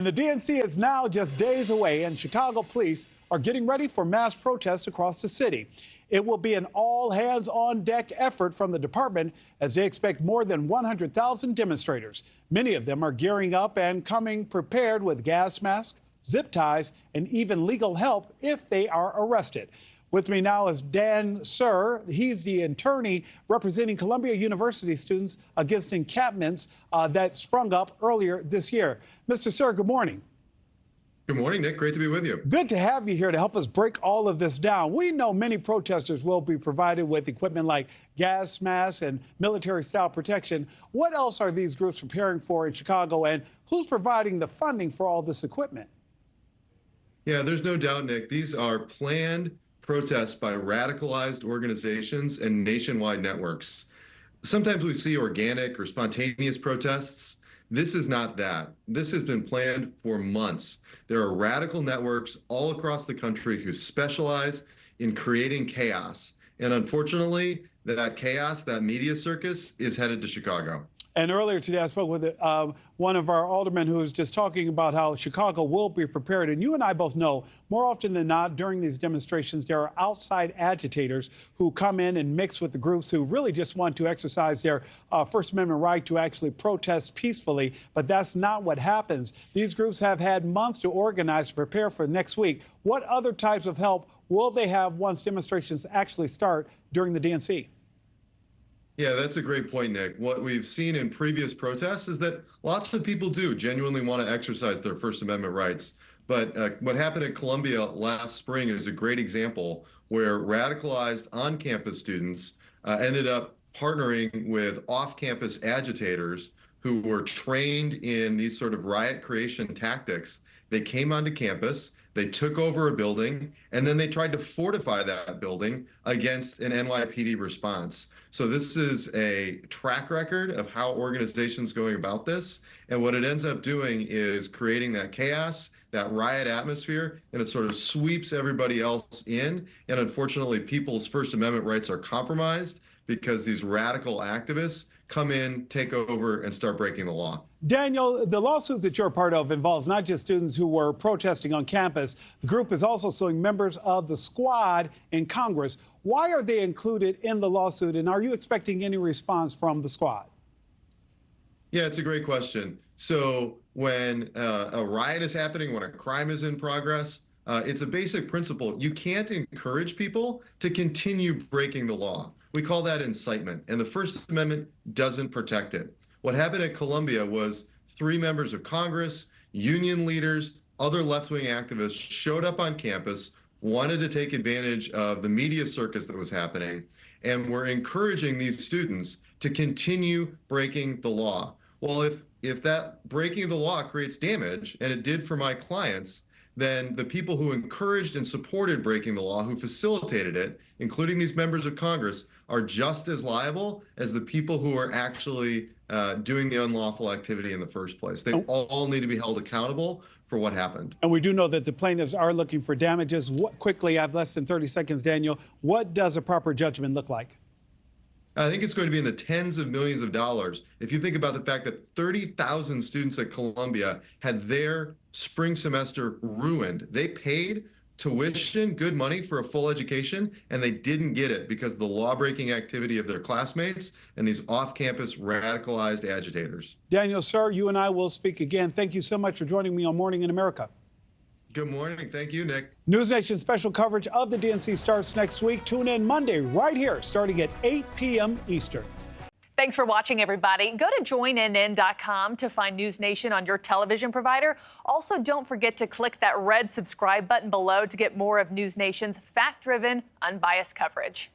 The DNC is now just days away, and Chicago police are getting ready for mass protests across the city. It will be an all-hands-on-deck effort from the department as they expect more than 100,000 demonstrators. Many of them are gearing up and coming prepared with gas masks, zip ties, and even legal help if they are arrested. With me now is Suhr. He's the attorney representing Columbia University students against encampments that sprung up earlier this year. Mr. Suhr, good morning. Good morning, Nick. Great to be with you. Good to have you here to help us break all of this down. We know many protesters will be provided with equipment like gas masks and military-style protection. What else are these groups preparing for in Chicago, and who's providing the funding for all this equipment? Yeah, there's no doubt, Nick. These are planned protests by radicalized organizations and nationwide networks. Sometimes we see organic or spontaneous protests. This is not that. This has been planned for months. There are radical networks all across the country who specialize in creating chaos. And unfortunately, that chaos, that media circus, is headed to Chicago. And earlier today, I spoke with one of our aldermen who was just talking about how Chicago will be prepared. And you and I both know, more often than not, during these demonstrations, there are outside agitators who come in and mix with the groups who really just want to exercise their First Amendment right to actually protest peacefully. But that's not what happens. These groups have had months to organize to prepare for next week. What other types of help will they have once demonstrations actually start during the DNC? Yeah, that's a great point, Nick. What we've seen in previous protests is that lots of people do genuinely want to exercise their First Amendment rights. But what happened at Columbia last spring is a great example where radicalized on-campus students ended up partnering with off-campus agitators who were trained in these sort of riot creation tactics. They came onto campus, they took over a building, and then they tried to fortify that building against an NYPD response. So this is a track record of how organizations going about this. And what it ends up doing is creating that chaos, that riot atmosphere, and it sort of sweeps everybody else in. And unfortunately, people's First Amendment rights are compromised because these radical activists come in, take over, and start breaking the law. Daniel, the lawsuit that you're a part of involves not just students who were protesting on campus. The group is also suing members of the squad in Congress. Why are they included in the lawsuit, and are you expecting any response from the squad? Yeah, it's a great question. So when a riot is happening, when a crime is in progress, it's a basic principle. You can't encourage people to continue breaking the law. We call that incitement, and the First Amendment doesn't protect it. What happened at Columbia was 3 members of Congress, union leaders, other left-wing activists showed up on campus, wanted to take advantage of the media circus that was happening, and were encouraging these students to continue breaking the law. Well, if that breaking of the law creates damage, and it did for my clients, then the people who encouraged and supported breaking the law, who facilitated it, including these members of Congress, are just as liable as the people who are actually doing the unlawful activity in the first place. They all need to be held accountable for what happened. And we do know that the plaintiffs are looking for damages. Quickly, I have less than 30 seconds, Daniel. What does a proper judgment look like? I think it's going to be in the tens of millions of dollars. If you think about the fact that 30,000 students at Columbia had their spring semester ruined. They paid tuition, good money for a full education, and they didn't get it because of the law-breaking activity of their classmates and these off-campus radicalized agitators. Daniel Suhr, you and I will speak again. Thank you so much for joining me on Morning in America. Good morning. Thank you, Nick. NewsNation special coverage of the DNC starts next week. Tune in Monday right here, starting at 8 p.m. Eastern. Thanks for watching, everybody. Go to joinnn.com to find NewsNation on your television provider. Also, don't forget to click that red subscribe button below to get more of NewsNation's fact-driven, unbiased coverage.